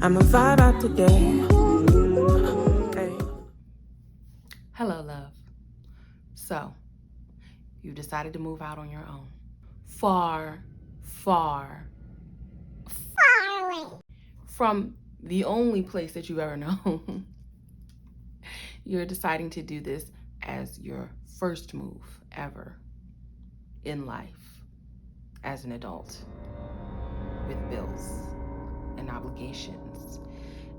I'm a vibe out today. Hello, love. So, you decided to move out on your own. Far away from the only place that you've ever known. You're deciding to do this as your first move ever in life as an adult with bills and obligations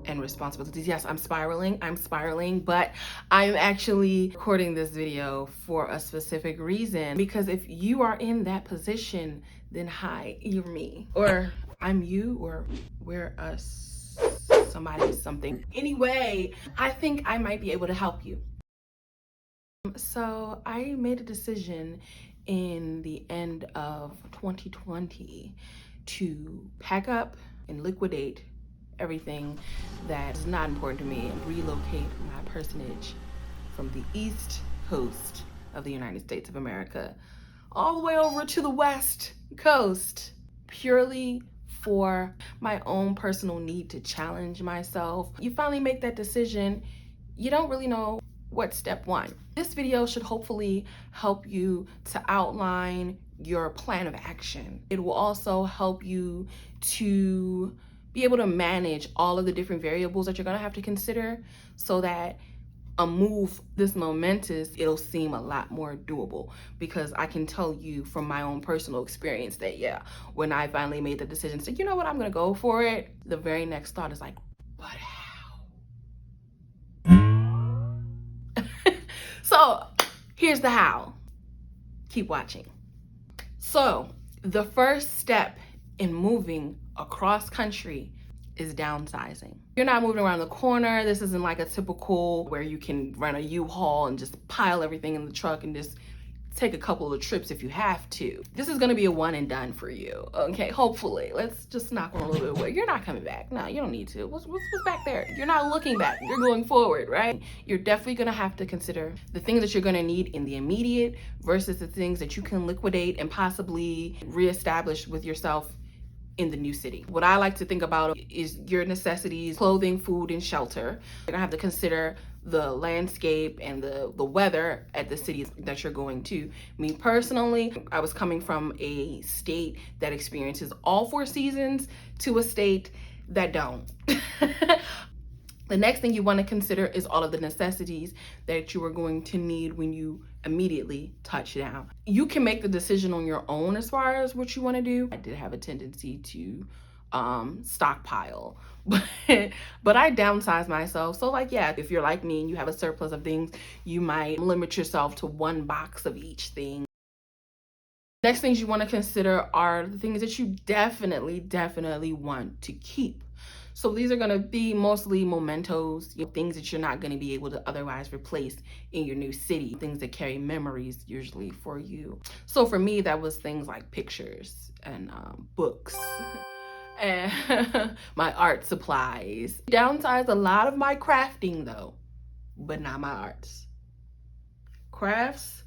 and responsibilities. Yes, I'm spiraling, but I'm actually recording this video for a specific reason, because if you are in that position, then hi, you're me, or I'm you, or we're us, somebody, something. Anyway, I think I might be able to help you. So I made a decision in the end of 2020 to pack up and liquidate everything that is not important to me and relocate my personage from the East Coast of the United States of America all the way over to the West Coast, purely for my own personal need to challenge myself. You finally make that decision, you don't really know what's step one. This video should hopefully help you to outline your plan of action. It will also help you to be able to manage all of the different variables that you're gonna have to consider, so that a move this momentous, it'll seem a lot more doable. Because I can tell you from my own personal experience that, yeah, when I finally made the decision, so you know what, I'm gonna go for it, the very next thought is like, but how? So here's the how. Keep watching. So the first step in moving across country is downsizing. You're not moving around the corner. This isn't like a typical where you can rent a U-Haul and just pile everything in the truck and just take a couple of trips if you have to. This is gonna be a one and done for you, okay? Hopefully. Let's just knock on a little bit away. You're not coming back. No, you don't need to. What's back there? You're not looking back. You're going forward, right? You're definitely gonna have to consider the things that you're gonna need in the immediate versus the things that you can liquidate and possibly reestablish with yourself in the new city. What I like to think about is your necessities: clothing, food, and shelter. You're gonna have to consider the landscape and the weather at the city that you're going to. Me personally, I was coming from a state that experiences all 4 seasons to a state that don't. The next thing you want to consider is all of the necessities that you are going to need when you immediately touch down. You can make the decision on your own as far as what you want to do. I did have a tendency to stockpile, but I downsized myself. So like, yeah, if you're like me and you have a surplus of things, you might limit yourself to 1 box of each thing. Next things you want to consider are the things that you definitely want to keep. So these are going to be mostly mementos, things that you're not going to be able to otherwise replace in your new city, things that carry memories usually for you. So for me, that was things like pictures and books and my art supplies. Downsized a lot of my crafting though, but not my arts. Crafts,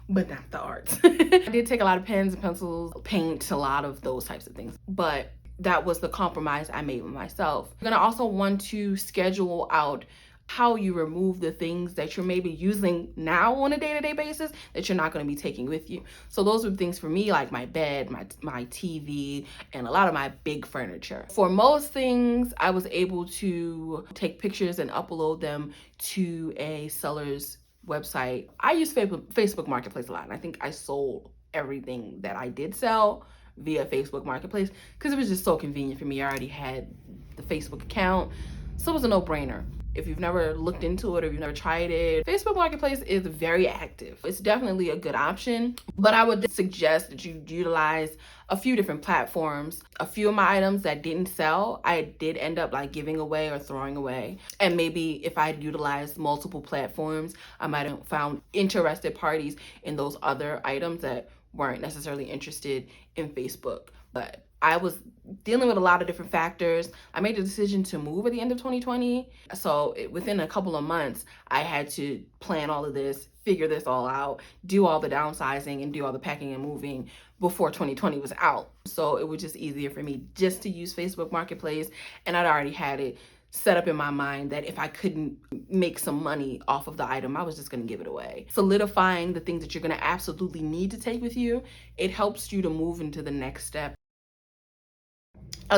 but not the arts. I did take a lot of pens and pencils, paint, a lot of those types of things, but that was the compromise I made with myself. You're gonna also want to schedule out how you remove the things that you're maybe using now on a day-to-day basis that you're not going to be taking with you. So those were things for me, like my bed, my TV, and a lot of my big furniture. For most things, I was able to take pictures and upload them to a seller's website. I use Facebook Marketplace a lot, and I think I sold everything that I did sell via Facebook Marketplace because it was just so convenient for me. I already had the Facebook account, so it was a no-brainer. If you've never looked into it or you've never tried it, Facebook Marketplace is very active. It's definitely a good option, but I would suggest that you utilize a few different platforms. A few of my items that didn't sell, I did end up like giving away or throwing away. And maybe if I had utilized multiple platforms, I might have found interested parties in those other items that weren't necessarily interested in Facebook. But I was dealing with a lot of different factors. I made the decision to move at the end of 2020. So within a couple of months, I had to plan all of this, figure this all out, do all the downsizing and do all the packing and moving before 2020 was out. So it was just easier for me just to use Facebook Marketplace. And I'd already had it set up in my mind that if I couldn't make some money off of the item, I was just going to give it away. Solidifying the things that you're going to absolutely need to take with you, it helps you to move into the next step.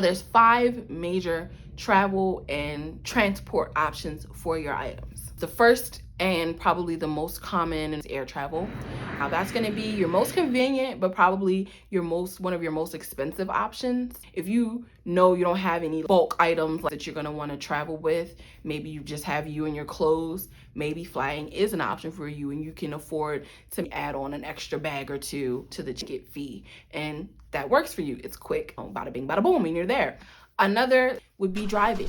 There's 5 major travel and transport options for your items. The first and probably the most common is air travel. Now that's going to be your most convenient, but probably one of your most expensive options. If you know you don't have any bulk items that you're going to want to travel with, maybe you just have you and your clothes, maybe flying is an option for you and you can afford to add on an extra bag or two to the ticket fee. And that works for you. It's quick, bada bing, bada boom, and you're there. Another would be driving.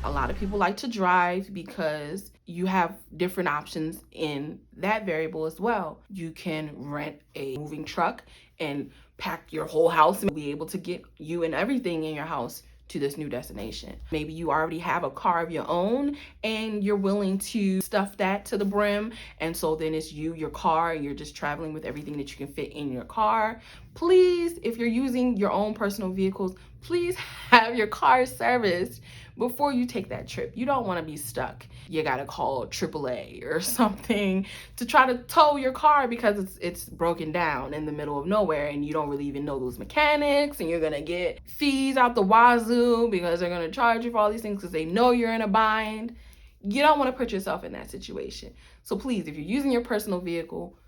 A lot of people like to drive because you have different options in that variable as well. You can rent a moving truck and pack your whole house and be able to get you and everything in your house to this new destination. Maybe you already have a car of your own and you're willing to stuff that to the brim. And so then it's you, your car, and you're just traveling with everything that you can fit in your car. Please, if you're using your own personal vehicles, please have your car serviced before you take that trip. You don't want to be stuck. You got to call AAA or something to try to tow your car because it's broken down in the middle of nowhere and you don't really even know those mechanics, and you're going to get fees out the wazoo because they're going to charge you for all these things because they know you're in a bind. You don't want to put yourself in that situation. So please, if you're using your personal vehicle,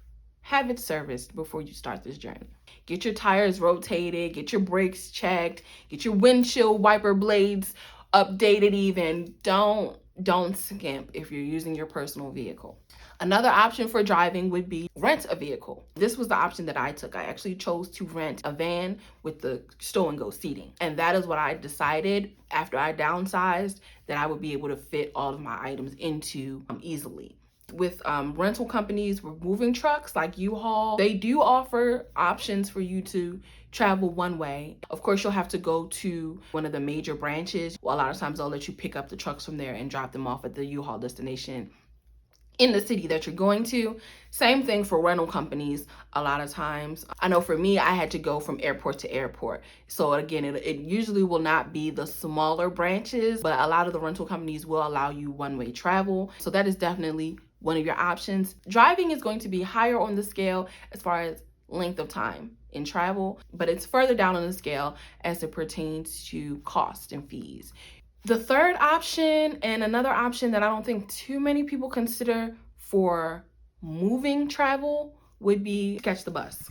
have it serviced before you start this journey. Get your tires rotated, get your brakes checked, get your windshield wiper blades updated even. Don't skimp if you're using your personal vehicle. Another option for driving would be rent a vehicle. This was the option that I took. I actually chose to rent a van with the stow and go seating. And that is what I decided after I downsized that I would be able to fit all of my items into easily. With rental companies, moving trucks like U-Haul, they do offer options for you to travel one way. Of course, you'll have to go to one of the major branches. Well, a lot of times they'll let you pick up the trucks from there and drop them off at the U-Haul destination in the city that you're going to. Same thing for rental companies. A lot of times, I know for me, I had to go from airport to airport. So again, it usually will not be the smaller branches, but a lot of the rental companies will allow you one-way travel. So that is definitely one of your options. Driving is going to be higher on the scale as far as length of time in travel, but it's further down on the scale as it pertains to cost and fees. The third option, and another option that I don't think too many people consider for moving travel, would be catch the bus.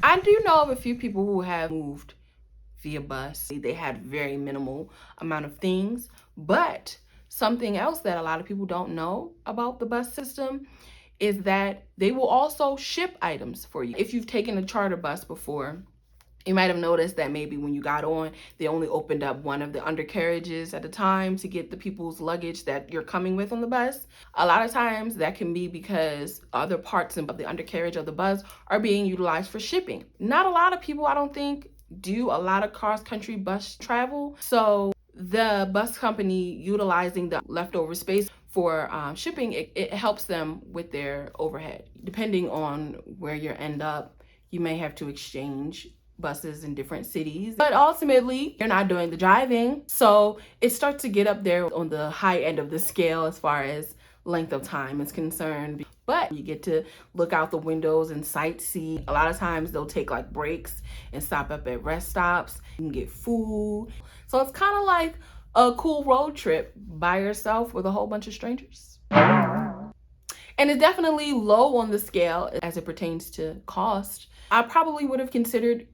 I do know of a few people who have moved via bus. They had very minimal amount of things, but something else that a lot of people don't know about the bus system is that they will also ship items for you. If you've taken a charter bus before, you might have noticed that maybe when you got on, they only opened up one of the undercarriages at a time to get the people's luggage that you're coming with on the bus. A lot of times that can be because other parts of the undercarriage of the bus are being utilized for shipping. Not a lot of people, I don't think, do a lot of cross-country bus travel. So the bus company utilizing the leftover space for shipping, it helps them with their overhead. Depending on where you end up, you may have to exchange buses in different cities, but ultimately you're not doing the driving, so it starts to get up there on the high end of the scale as far as length of time is concerned. But you get to look out the windows and sightsee. A lot of times they'll take like breaks and stop up at rest stops and get food, so it's kind of like a cool road trip by yourself with a whole bunch of strangers. And it's definitely low on the scale as it pertains to cost. I probably would have considered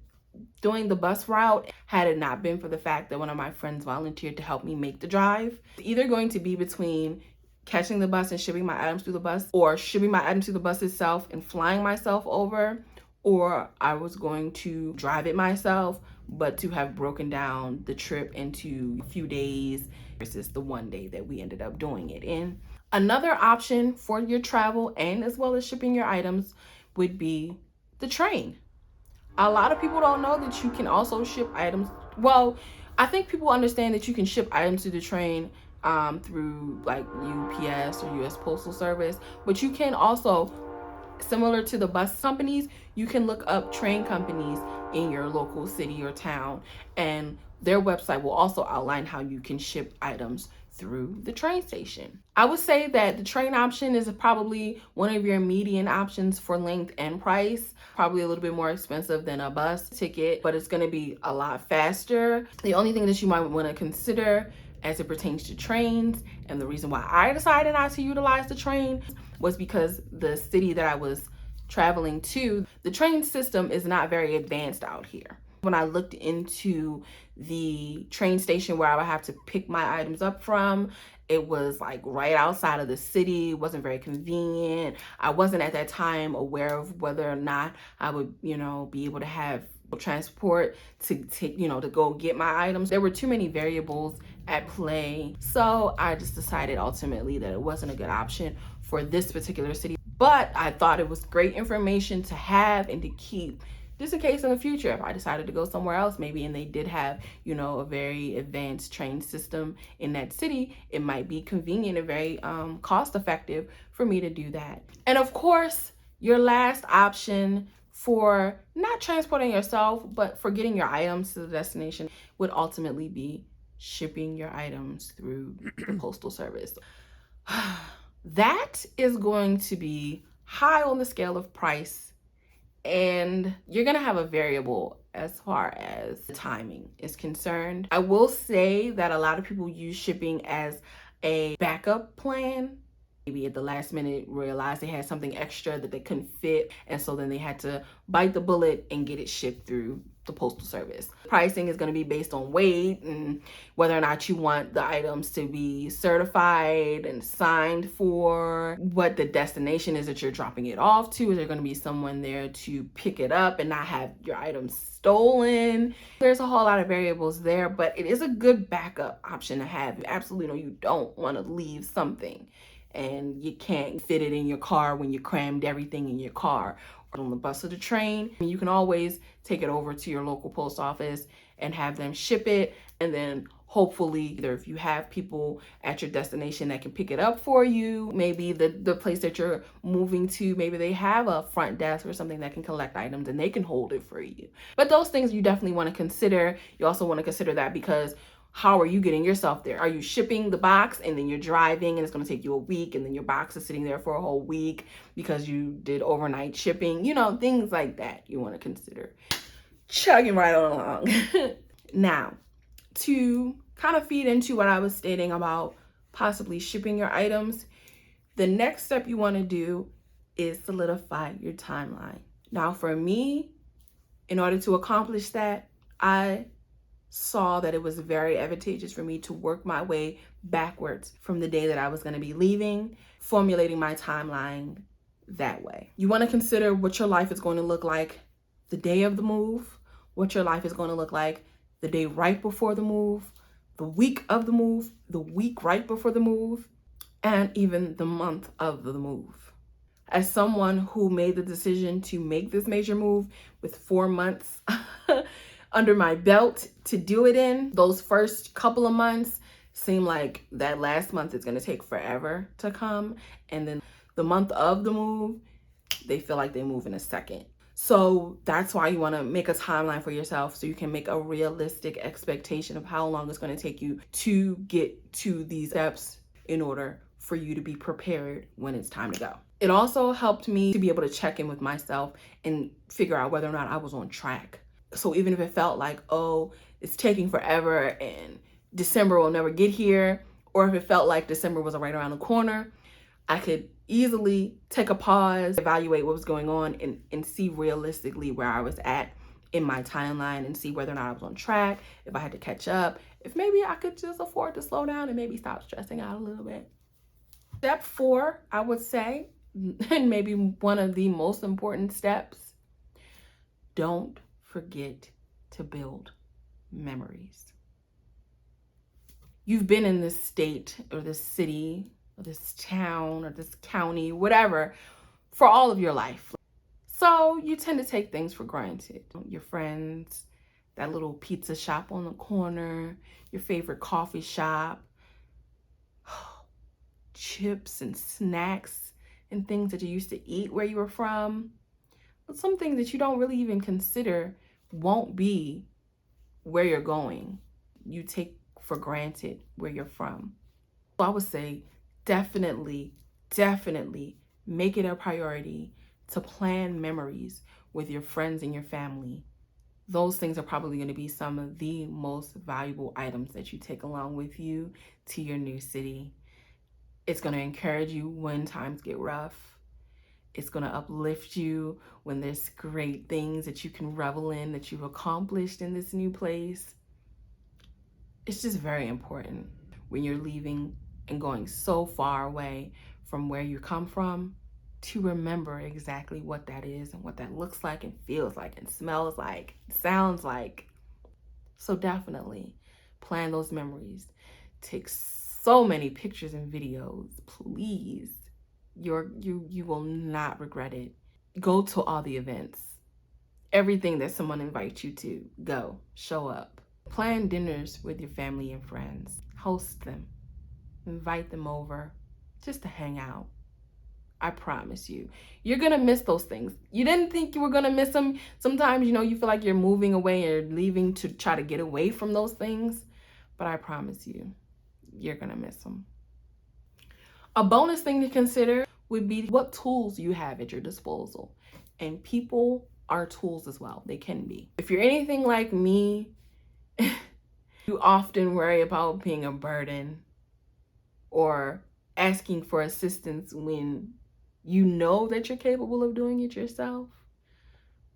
doing the bus route had it not been for the fact that one of my friends volunteered to help me make the drive. It's either going to be between catching the bus and shipping my items through the bus, or shipping my items through the bus itself and flying myself over, or I was going to drive it myself, but to have broken down the trip into a few days versus the one day that we ended up doing it in. Another option for your travel and as well as shipping your items would be the train. A lot of people don't know that you can also ship items. Well, I think people understand that you can ship items to the train through like UPS or US Postal Service, but you can also, similar to the bus companies, you can look up train companies in your local city or town, and their website will also outline how you can ship items through the train station. I would say that the train option is probably one of your median options for length and price. Probably a little bit more expensive than a bus ticket, but it's going to be a lot faster. The only thing that you might want to consider as it pertains to trains, and the reason why I decided not to utilize the train, was because the city that I was traveling to, the train system is not very advanced out here. When I looked into the train station where I would have to pick my items up from, it was like right outside of the city. It wasn't very convenient. I wasn't at that time aware of whether or not I would, be able to have transport to go get my items. There were too many variables at play. So I just decided ultimately that it wasn't a good option for this particular city. But I thought it was great information to have and to keep, just in case in the future if I decided to go somewhere else maybe, and they did have a very advanced train system in that city, it might be convenient and very cost effective for me to do that. And of course, your last option for not transporting yourself but for getting your items to the destination would ultimately be shipping your items through the postal service. That is going to be high on the scale of price, and you're going to have a variable as far as timing is concerned. I will say that a lot of people use shipping as a backup plan. Maybe at the last minute realized they had something extra that they couldn't fit, and so then they had to bite the bullet and get it shipped through the postal service. Pricing is going to be based on weight and whether or not you want the items to be certified and signed for, what the destination is that you're dropping it off to. Is there going to be someone there to pick it up and not have your items stolen? There's a whole lot of variables there, but it is a good backup option to have. You absolutely know you don't want to leave something and you can't fit it in your car when you crammed everything in your car or on the bus or the train. You can always take it over to your local post office and have them ship it, and then hopefully either if you have people at your destination that can pick it up for you, maybe the place that you're moving to, maybe they have a front desk or something that can collect items and they can hold it for you. But those things you definitely want to consider. You also want to consider that because how are you getting yourself there? Are you shipping the box and then you're driving and it's going to take you a week, and then your box is sitting there for a whole week because you did overnight shipping? Things like that you want to consider. Chugging right on along. Now, to kind of feed into what I was stating about possibly shipping your items, the next step you want to do is solidify your timeline. Now, for me, in order to accomplish that, I saw that it was very advantageous for me to work my way backwards from the day that I was going to be leaving, formulating my timeline that way. You want to consider what your life is going to look like the day of the move, what your life is going to look like the day right before the move, the week of the move, the week right before the move, and even the month of the move. As someone who made the decision to make this major move with 4 months under my belt to do it in, those first couple of months seem like that last month is going to take forever to come. And then the month of the move, they feel like they move in a second. So that's why you want to make a timeline for yourself so you can make a realistic expectation of how long it's going to take you to get to these steps in order for you to be prepared when it's time to go. It also helped me to be able to check in with myself and figure out whether or not I was on track. So even if it felt like, oh, it's taking forever and December will never get here, or if it felt like December was right around the corner, I could easily take a pause, evaluate what was going on, and see realistically where I was at in my timeline and see whether or not I was on track, if I had to catch up, if maybe I could just afford to slow down and maybe stop stressing out a little bit. Step 4, I would say, and maybe one of the most important steps, don't forget to build memories. You've been in this state or this city or this town or this county, whatever, for all of your life. So you tend to take things for granted. Your friends, that little pizza shop on the corner, your favorite coffee shop, chips and snacks and things that you used to eat where you were from. But some things that you don't really even consider won't be where you're going. You take for granted where you're from. So I would say definitely make it a priority to plan memories with your friends and your family. Those things are probably going to be some of the most valuable items that you take along with you to your new city. It's going to encourage you when times get rough. It's going to uplift you when there's great things that you can revel in that you've accomplished in this new place. It's just very important when you're leaving and going so far away from where you come from to remember exactly what that is and what that looks like and feels like and smells like, sounds like. So definitely plan those memories. Take so many pictures and videos, please. You will not regret it. Go to all the events. Everything that someone invites you to, go, show up. Plan dinners with your family and friends. Host them. Invite them over just to hang out. I promise you, you're gonna miss those things. You didn't think you were gonna miss them. Sometimes, you feel like you're moving away or leaving to try to get away from those things. But I promise you, you're gonna miss them. A bonus thing to consider would be what tools you have at your disposal. And people are tools as well. They can be. If you're anything like me, you often worry about being a burden or asking for assistance when you know that you're capable of doing it yourself.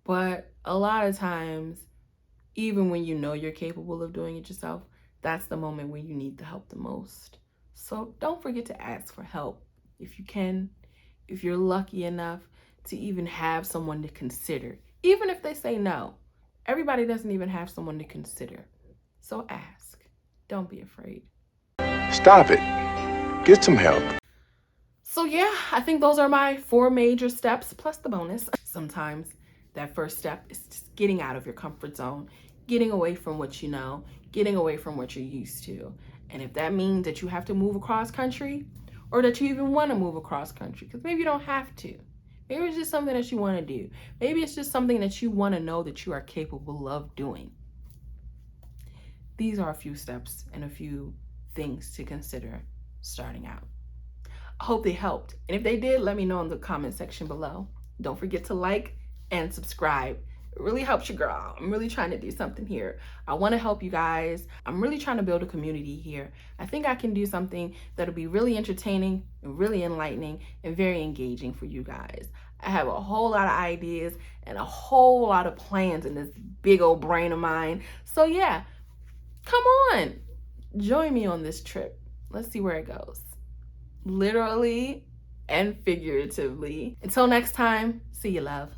But a lot of times, even when you know you're capable of doing it yourself, that's the moment when you need the help the most. So don't forget to ask for help if you can, if you're lucky enough to even have someone to consider. Even if they say no, everybody doesn't even have someone to consider. So ask. Don't be afraid. Stop it. Get some help. So yeah, I think those are my 4 major steps plus the bonus. Sometimes that first step is just getting out of your comfort zone, getting away from what you know, getting away from what you're used to. And if that means that you have to move across country or that you even want to move across country, because maybe you don't have to. Maybe it's just something that you want to do. Maybe it's just something that you want to know that you are capable of doing. These are a few steps and a few things to consider starting out. I hope they helped. And if they did, let me know in the comment section below. Don't forget to like and subscribe. It really helps your girl. I'm really trying to do something here. I want to help you guys. I'm really trying to build a community here. I think I can do something that'll be really entertaining and really enlightening and very engaging for you guys. I have a whole lot of ideas and a whole lot of plans in this big old brain of mine. So yeah, come on. Join me on this trip. Let's see where it goes. Literally and figuratively. Until next time, see you, love.